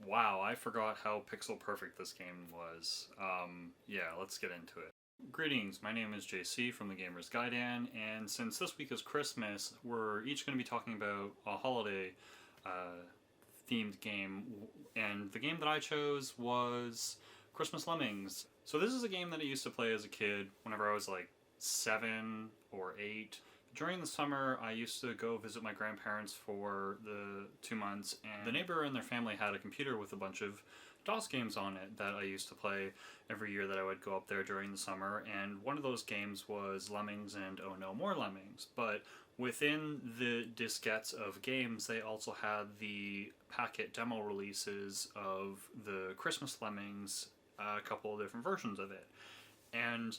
Wow, I forgot how pixel perfect this game was. Yeah, let's get into it. Greetings, my name is JC from the Gamers Gaiden, and since this week is Christmas, we're each going to be talking about a holiday themed game, and the game that I chose was Xmas Lemmings. So this is a game that I used to play as a kid whenever I was like 7 or 8. During the summer, I used to go visit my grandparents for the 2 months, and the neighbor and their family had a computer with a bunch of DOS games on it that I used to play every year that I would go up there during the summer, and one of those games was Lemmings and Oh No More Lemmings. But within the diskettes of games, they also had the packet demo releases of the Xmas Lemmings, a couple of different versions of it. And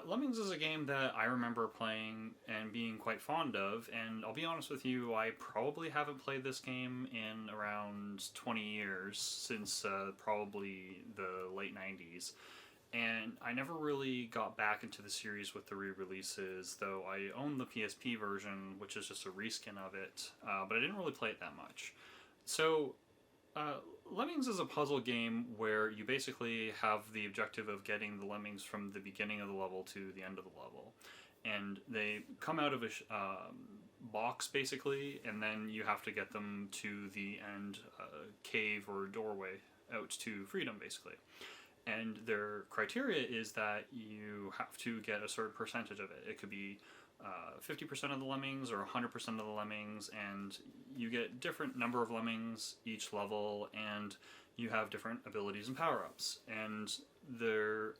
Lemmings is a game that I remember playing and being quite fond of, and I'll be honest with you, I probably haven't played this game in around 20 years, since probably the late 90s. And I never really got back into the series with the re-releases, though I own the PSP version, which is just a reskin of it, but I didn't really play it that much. So Lemmings is a puzzle game where you basically have the objective of getting the lemmings from the beginning of the level to the end of the level. And they come out of a box, basically, and then you have to get them to the end cave or doorway out to freedom, basically. And their criteria is that you have to get a certain percentage of it. It could be 50% of the lemmings or 100% of the lemmings, and you get different number of lemmings each level, and you have different abilities and power-ups, and they're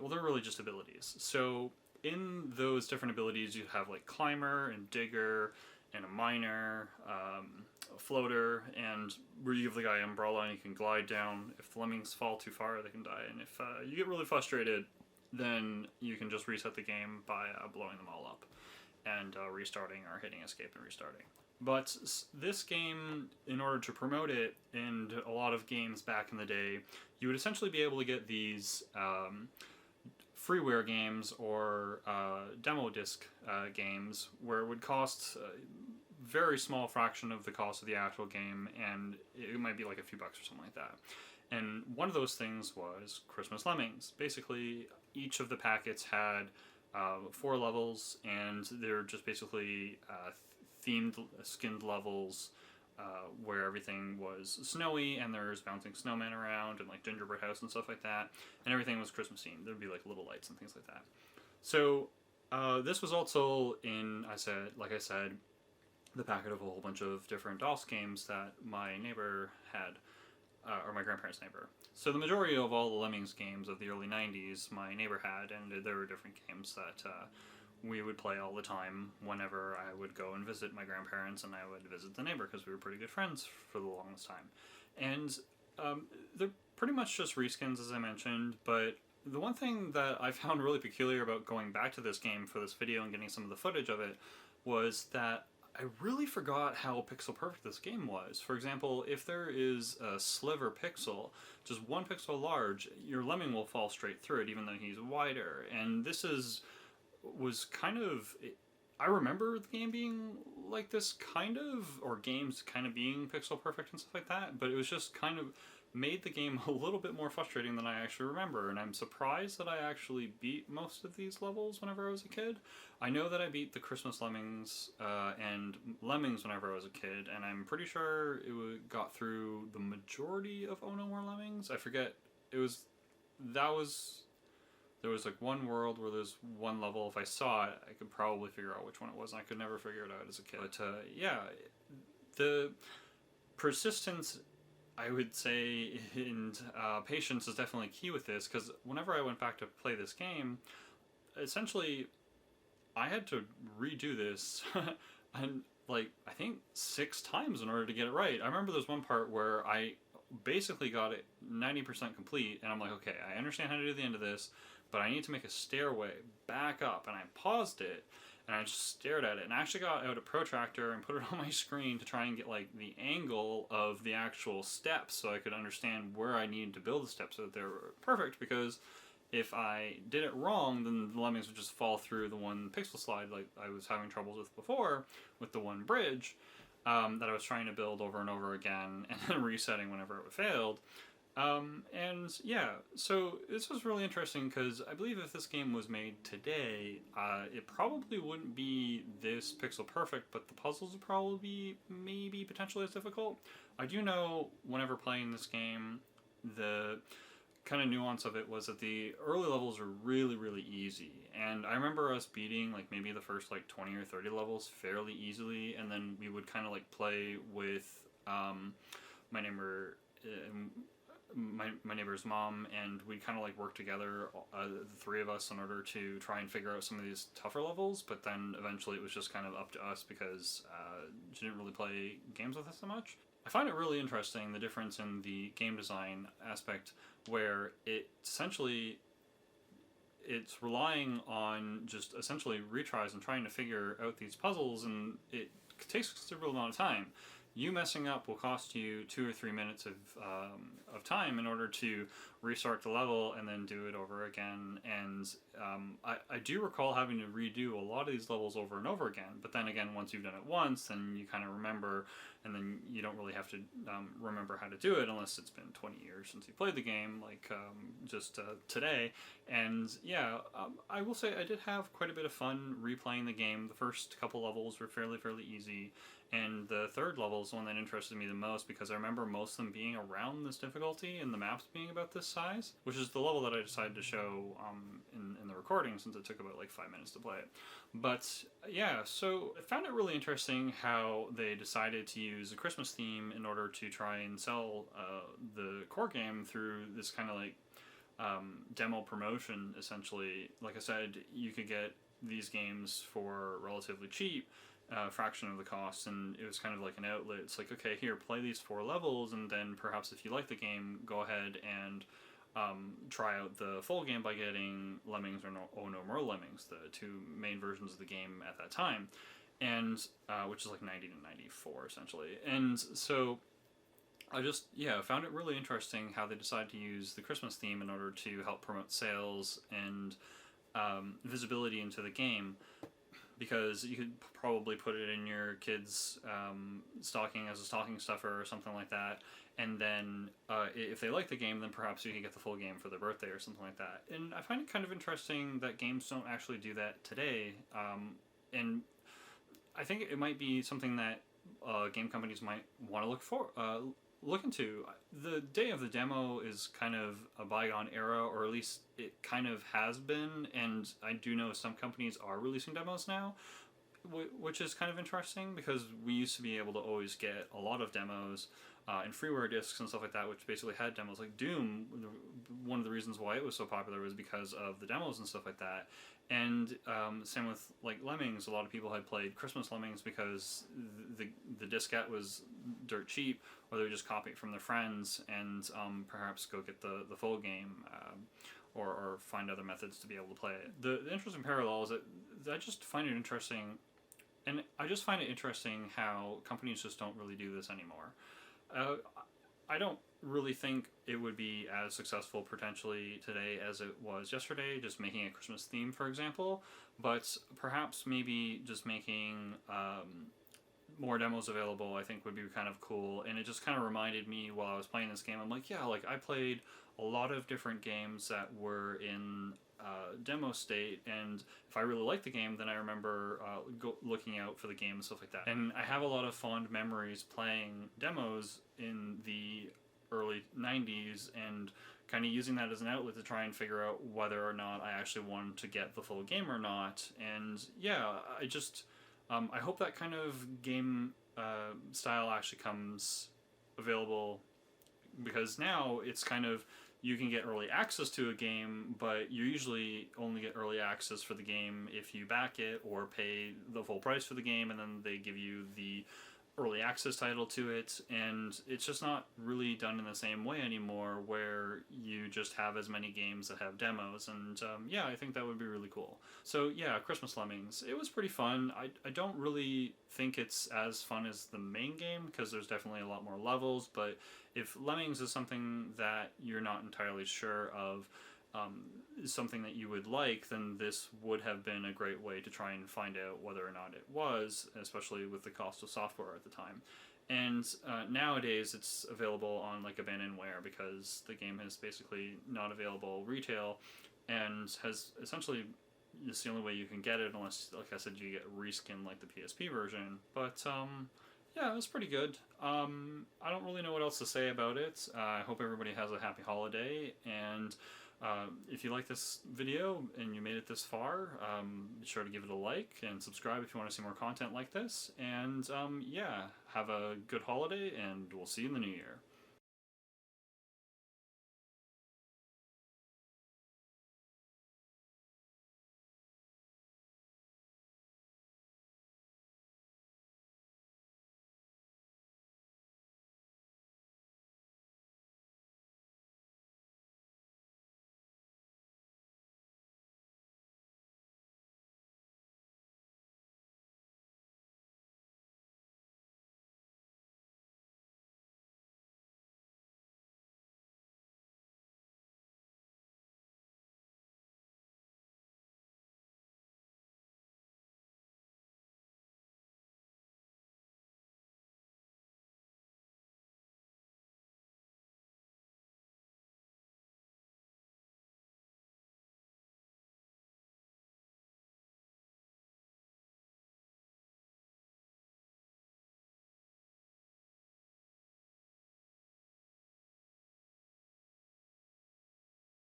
really just abilities. So in those different abilities, you have like climber and digger and a miner, a floater, and where you give the guy umbrella and you can glide down. If the lemmings fall too far, they can die, and if you get really frustrated, then you can just reset the game by blowing them all up and restarting, or hitting escape and restarting. But this game, in order to promote it, and a lot of games back in the day, you would essentially be able to get these freeware games or demo disc games where it would cost a very small fraction of the cost of the actual game, and it might be like a few bucks or something like that. And one of those things was Xmas Lemmings. Basically, each of the packets had 4 levels, and they're just basically themed, skinned levels where everything was snowy, and there's bouncing snowmen around, and like gingerbread house and stuff like that, and everything was Christmas themed. There'd be like little lights and things like that. So this was also in, like I said, the packet of a whole bunch of different DOS games that my neighbor had. Or my grandparents' neighbor. So the majority of all the Lemmings games of the early 90s my neighbor had, and there were different games that we would play all the time whenever I would go and visit my grandparents, and I would visit the neighbor, because we were pretty good friends for the longest time. And they're pretty much just reskins, as I mentioned, but the one thing that I found really peculiar about going back to this game for this video and getting some of the footage of it was that I really forgot how pixel perfect this game was. For example, if there is a sliver pixel, just 1 pixel large, your lemming will fall straight through it, even though he's wider. And this was kind of... I remember the game being like this, kind of, or games kind of being pixel perfect and stuff like that, but it was just kind of made the game a little bit more frustrating than I actually remember, and I'm surprised that I actually beat most of these levels whenever I was a kid. I know that I beat the Xmas Lemmings and Lemmings whenever I was a kid, and I'm pretty sure it got through the majority of Oh No More Lemmings. I forget, there was like one world where there's one level. If I saw it, I could probably figure out which one it was, and I could never figure it out as a kid. But yeah, the persistence, I would say, and patience is definitely key with this, because whenever I went back to play this game, essentially I had to redo this and like I think 6 times in order to get it right. I remember there's one part where I basically got it 90% complete, and I'm like, okay, I understand how to do the end of this, but I need to make a stairway back up, and I paused it and I just stared at it, and I actually got out a protractor and put it on my screen to try and get like the angle of the actual steps, so I could understand where I needed to build the steps so that they were perfect, because if I did it wrong, then the lemmings would just fall through the one pixel slide like I was having troubles with before with the one bridge. that I was trying to build over and over again and then resetting whenever it failed. And yeah, so this was really interesting because I believe if this game was made today, it probably wouldn't be this pixel perfect, but the puzzles would probably be maybe potentially as difficult. I do know whenever playing this game, the kind of nuance of it was that the early levels were really, really easy. And I remember us beating like maybe the first like 20 or 30 levels fairly easily, and then we would kind of like play with my neighbor. My neighbor's mom, and we kind of like work together, the three of us, in order to try and figure out some of these tougher levels. But then eventually it was just kind of up to us because she didn't really play games with us so much. I find it really interesting, the difference in the game design aspect, where it's relying on just essentially retries and trying to figure out these puzzles, and it takes a considerable amount of time. You messing up will cost you 2 or 3 minutes of time in order to restart the level and then do it over again. And I do recall having to redo a lot of these levels over and over again. But then again, once you've done it once, then you kind of remember, and then you don't really have to remember how to do it unless it's been 20 years since you played the game, like just today. And yeah, I will say I did have quite a bit of fun replaying the game. The first couple levels were fairly easy. And the third level is the one that interested me the most because I remember most of them being around this difficulty and the maps being about this size, which is the level that I decided to show in the recording since it took about like 5 minutes to play it. But yeah, so I found it really interesting how they decided to use a Christmas theme in order to try and sell the core game through this kind of like demo promotion, essentially. Like I said, you could get these games for relatively cheap, fraction of the cost, and it was kind of like an outlet. It's like, okay, here, play these 4 levels, and then perhaps if you like the game, go ahead and try out the full game by getting Lemmings or Oh No More Lemmings, the 2 main versions of the game at that time, and which is like 90 to 94 essentially. And so I just, yeah, found it really interesting how they decided to use the Christmas theme in order to help promote sales and visibility into the game, because you could probably put it in your kid's stocking as a stocking stuffer or something like that, and then if they like the game, then perhaps you can get the full game for their birthday or something like that. And I find it kind of interesting that games don't actually do that today, and I think it might be something that game companies might want to look into. The day of the demo is kind of a bygone era, or at least it kind of has been, and I do know some companies are releasing demos now, which is kind of interesting because we used to be able to always get a lot of demos and freeware discs and stuff like that, which basically had demos. Like Doom, one of the reasons why it was so popular was because of the demos and stuff like that. And same with like Lemmings. A lot of people had played Christmas Lemmings because the diskette was dirt cheap, or they would just copy it from their friends and perhaps go get the full game, or find other methods to be able to play it. The interesting parallel is that I just find it interesting, and I just find it interesting how companies just don't really do this anymore. I don't really think it would be as successful potentially today as it was yesterday, just making a Christmas theme, for example, but perhaps maybe just making more demos available, I think would be kind of cool. And it just kind of reminded me while I was playing this game, I'm like, yeah, like I played a lot of different games that were in demo state, and if I really liked the game, then I remember looking out for the game and stuff like that. And I have a lot of fond memories playing demos in the early 90s and kind of using that as an outlet to try and figure out whether or not I actually wanted to get the full game or not. And yeah, I just I hope that kind of game style actually comes available, because now it's kind of, you can get early access to a game, but you usually only get early access for the game if you back it or pay the full price for the game, and then they give you the early access title to it, and it's just not really done in the same way anymore, where you just have as many games that have demos. And yeah, I think that would be really cool. So yeah, Christmas Lemmings, it was pretty fun. I don't really think it's as fun as the main game, because there's definitely a lot more levels, but if Lemmings is something that you're not entirely sure of, is something that you would like, then this would have been a great way to try and find out whether or not it was, especially with the cost of software at the time. And nowadays it's available on like Abandonware because the game is basically not available retail and has essentially, it's the only way you can get it unless, like I said, you get reskin like the PSP version. But yeah, it was pretty good. I don't really know what else to say about it. I hope everybody has a happy holiday, and if you like this video and you made it this far, be sure to give it a like and subscribe if you want to see more content like this. And yeah, have a good holiday, and we'll see you in the new year.